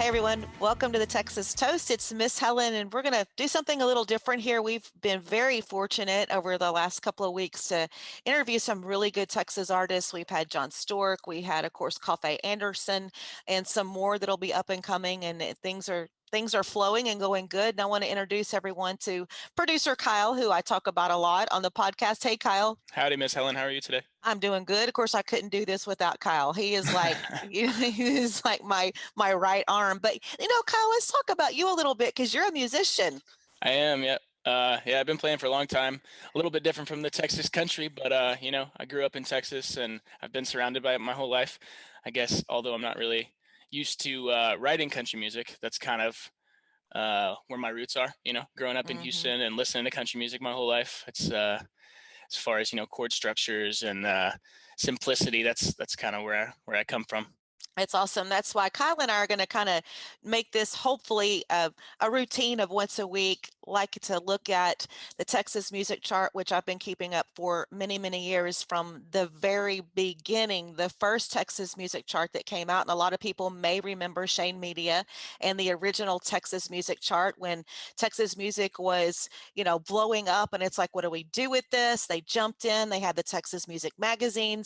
Hey everyone, welcome to the Texas Toast. It's Miss Helen, and we're going to do something a little different here. We've been very fortunate over the last couple of weeks to interview some really good Texas artists. We've had John Stork, we had, of course, Coffee Anderson, and some more that'll be up and coming, and things are flowing and going good. And I want to introduce everyone to producer Kyle, who I talk about a lot on the podcast. Hey, Kyle. Howdy, Miss Helen. How are you today? I'm doing good. Of course, I couldn't do this without Kyle. He is like, he is like my right arm. But Kyle, let's talk about you a little bit because you're a musician. I am, yeah. Yeah, I've been playing for a long time. A little bit different from the Texas country, but I grew up in Texas and I've been surrounded by it my whole life. I guess, although I'm not really used to writing country music, that's kind of where my roots are. Growing up in Hmm. Houston and listening to country music my whole life. It's as far as chord structures and simplicity. That's kind of where I come from. It's awesome. That's why Kyle and I are going to kind of make this hopefully a routine of once a week, like to look at the Texas music chart, which I've been keeping up for many, many years from the very beginning, the first Texas music chart that came out. And a lot of people may remember Shane Media and the original Texas music chart when Texas music was, blowing up. And it's like, what do we do with this? They jumped in, they had the Texas Music Magazine.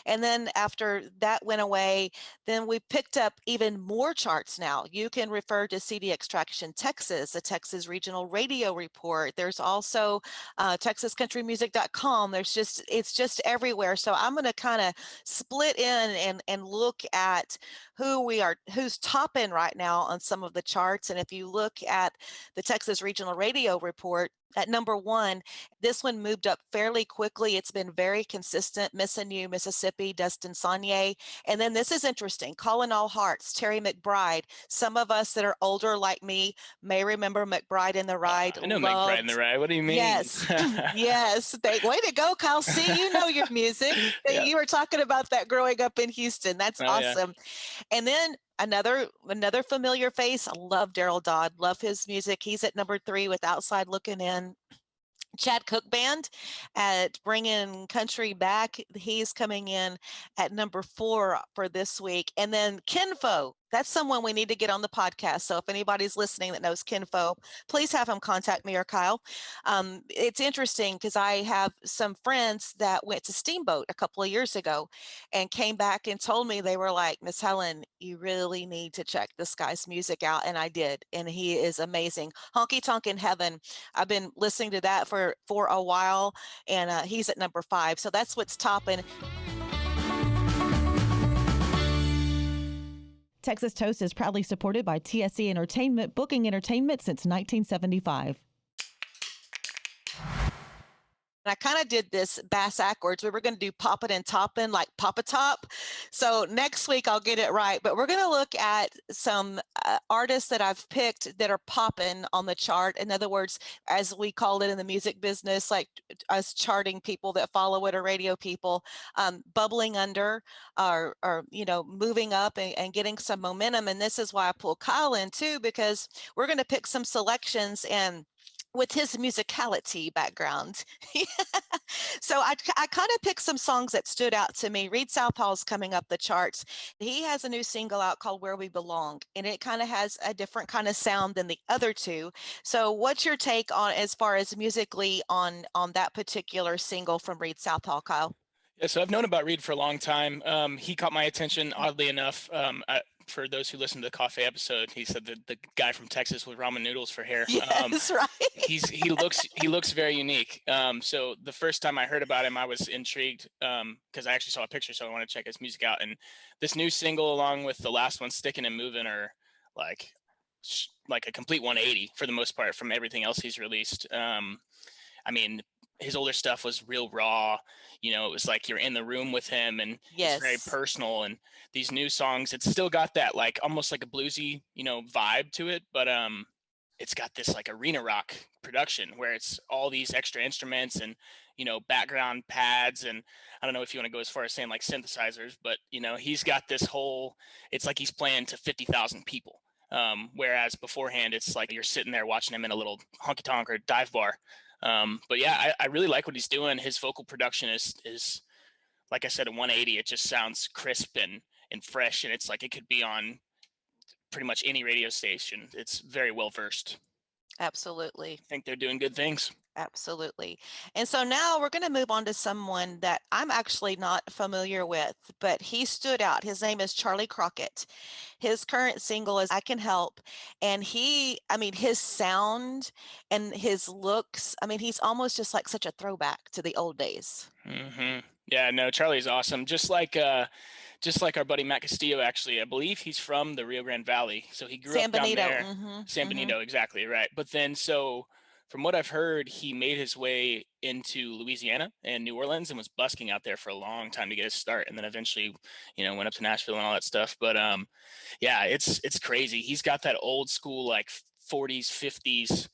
And then after that went away, then we picked up even more charts now. You can refer to CD Extraction Texas, the Texas Regional Radio Report. There's also TexasCountryMusic.com. It's just everywhere. So I'm going to kind of split in and look at who's topping right now on some of the charts. And if you look at the Texas Regional Radio Report, at number one, this one moved up fairly quickly. It's been very consistent. Missin' You, Mississippi, Dustin Saunier. And then this is interesting. Calling All Hearts, Terry McBride. Some of us that are older like me may remember McBride in the Ride. I know McBride and the Loved. Rye. What do you mean? Yes. Yes. Way to go, Kyle. See, you know your music. Yeah. You were talking about that growing up in Houston. That's Oh yeah. awesome. And then another familiar face. I love Daryl Dodd. Love his music. He's at number three with Outside Looking In. Chad Cook Band at Bringing Country Back. He's coming in at number four for this week. And then Kinfo, that's someone we need to get on the podcast. So if anybody's listening that knows Kinfo, please have him contact me or Kyle. It's interesting because I have some friends that went to Steamboat a couple of years ago and came back and told me, they were like, Miss Helen, you really need to check this guy's music out. And I did. And he is amazing. Honky Tonk in Heaven. I've been listening to that for a while, and he's at number five. So that's what's topping. Texas Toast is proudly supported by TSE Entertainment, booking entertainment since 1975. And I kind of did this bass backwards. We were going to do poppin' and toppin', like Papa Top. So next week I'll get it right. But we're going to look at some artists that I've picked that are poppin' on the chart. In other words, as we call it in the music business, like us charting people that follow it or radio people, bubbling under or moving up and getting some momentum. And this is why I pull Kyle in too, because we're going to pick some selections and with his musicality background. So I kind of picked some songs that stood out to me. Read Southall's coming up the charts. He has a new single out called Where We Belong, and it kind of has a different kind of sound than the other two. So what's your take on, as far as musically, on that particular single from Read Southall, Kyle? Yeah, so I've known about Reed for a long time. He caught my attention, oddly enough. For those who listened to the coffee episode, he said that the guy from Texas with ramen noodles for hair. Yes, right. He looks very unique. So the first time I heard about him, I was intrigued because I actually saw a picture, so I want to check his music out. And this new single, along with the last one, "Sticking and Moving," are like like a complete 180 for the most part from everything else he's released. I mean, his older stuff was real raw. It was like you're in the room with him and it's very Yes. personal. And these new songs, it's still got that like almost like a bluesy, vibe to it, but it's got this like arena rock production where it's all these extra instruments and background pads, and I don't know if you want to go as far as saying like synthesizers, but he's got this whole, it's like he's playing to 50,000 people. Whereas beforehand, it's like you're sitting there watching him in a little honky tonk or dive bar. But yeah, I really like what he's doing. His vocal production is like I said, a 180. It just sounds crisp and fresh, and it's like it could be on pretty much any radio station. It's very well versed. Absolutely. I think they're doing good things. Absolutely. And so now we're going to move on to someone that I'm actually not familiar with, but he stood out. His name is Charley Crockett. His current single is I Can Help. And I mean, his sound and his looks, I mean, he's almost just like such a throwback to the old days. Yeah, no, Charlie's awesome. Just like our buddy Matt Castillo, actually. I believe he's from the Rio Grande Valley. So he grew San up down Benito. there. San Benito, exactly, right. But then from what I've heard, he made his way into Louisiana and New Orleans and was busking out there for a long time to get his start, and then eventually, went up to Nashville and all that stuff. But yeah, it's crazy. He's got that old school like 40s, 50s,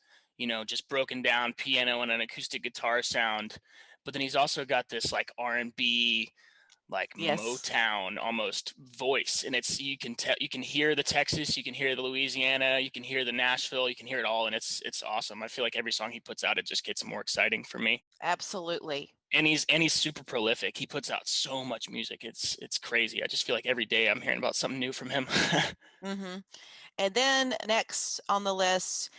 just broken down piano and an acoustic guitar sound. But then he's also got this like R&B, like Motown almost voice, and you can hear the Texas, you can hear the Louisiana, you can hear the Nashville, you can hear it all, and it's awesome. I feel like every song he puts out, it just gets more exciting for me. Absolutely. And he's super prolific. He puts out so much music. It's crazy. I just feel like every day I'm hearing about something new from him. And then next on the list,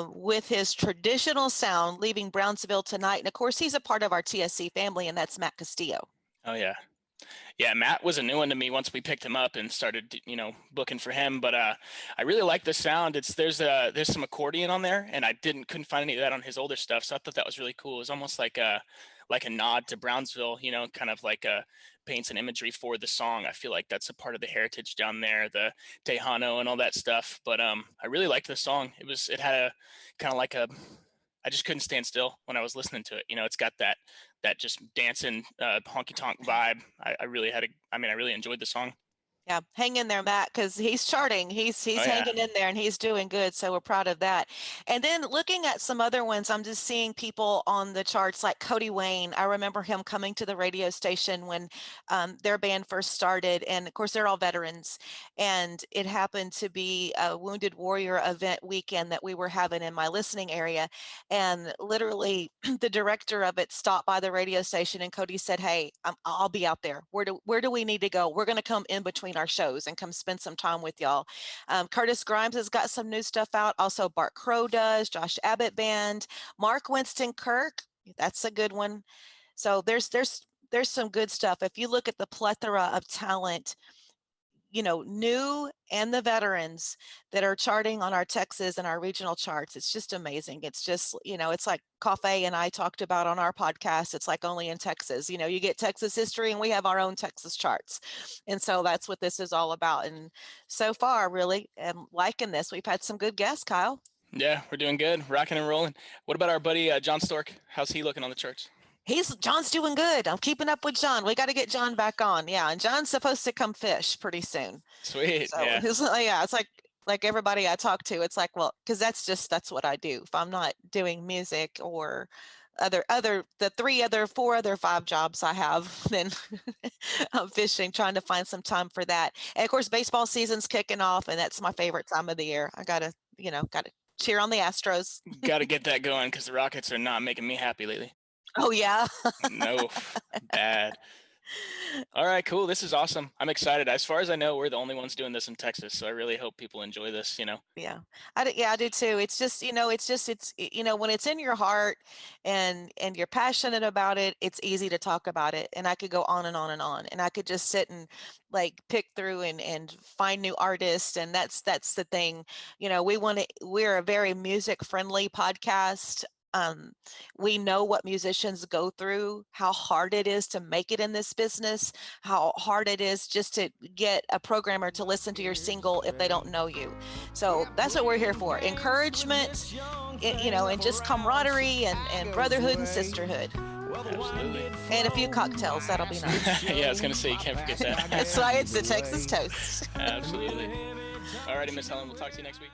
with his traditional sound, leaving Brownsville Tonight. And of course, he's a part of our TSC family, and that's Matt Castillo. Oh, yeah. Yeah, Matt was a new one to me once we picked him up and started, booking for him. But I really like the sound. There's some accordion on there, and I couldn't find any of that on his older stuff. So I thought that was really cool. It was almost like a nod to Brownsville, kind of like paints an imagery for the song. I feel like that's a part of the heritage down there, the Tejano and all that stuff. But I really liked the song. It had a kind of like I just couldn't stand still when I was listening to it. It's got that just dancing honky tonk vibe. I really enjoyed the song. Yeah, hang in there, Matt, because he's charting. He's hanging in there and he's doing good. So we're proud of that. And then looking at some other ones, I'm just seeing people on the charts like Cody Wayne. I remember him coming to the radio station when their band first started. And of course, they're all veterans. And it happened to be a Wounded Warrior event weekend that we were having in my listening area. And literally the director of it stopped by the radio station and Cody said, "Hey, I'll be out there. Where do we need to go? We're going to come in between our shows and come spend some time with y'all." Curtis Grimes has got some new stuff out. Also Bart Crow does, Josh Abbott Band, Mark Winston Kirk. That's a good one. So there's some good stuff. If you look at the plethora of talent, new and the veterans that are charting on our Texas and our regional charts, it's just amazing. It's just, it's like Coffee and I talked about on our podcast. It's like only in Texas, you get Texas history and we have our own Texas charts. And so that's what this is all about. And so far, really, I'm liking this. We've had some good guests, Kyle. Yeah, we're doing good. Rocking and rolling. What about our buddy, John Stork? How's he looking on the charts? John's doing good. I'm keeping up with John. We got to get John back on. Yeah. And John's supposed to come fish pretty soon. Sweet. So yeah. It's like everybody I talk to, it's like, well, because that's what I do. If I'm not doing music or the 4 other 5 jobs I have, then I'm fishing, trying to find some time for that. And of course, baseball season's kicking off, and that's my favorite time of the year. I gotta cheer on the Astros. Got to get that going because the Rockets are not making me happy lately. Oh, yeah. No, bad. All right, cool. This is awesome. I'm excited. As far as I know, we're the only ones doing this in Texas. So I really hope people enjoy this, Yeah, I do too. It's just, when it's in your heart and you're passionate about it, it's easy to talk about it. And I could go on and on and on, and I could just sit and like pick through and find new artists. And that's the thing, we're a very music friendly podcast. We know what musicians go through, how hard it is to make it in this business, how hard it is just to get a programmer to listen to your single if they don't know you. So that's what we're here for. Encouragement, and just camaraderie and brotherhood and sisterhood. Absolutely. And a few cocktails, that'll be nice. Yeah, I was going to say, you can't forget that. That's why it's the Texas Toast. Absolutely. All righty, Miss Helen, we'll talk to you next week.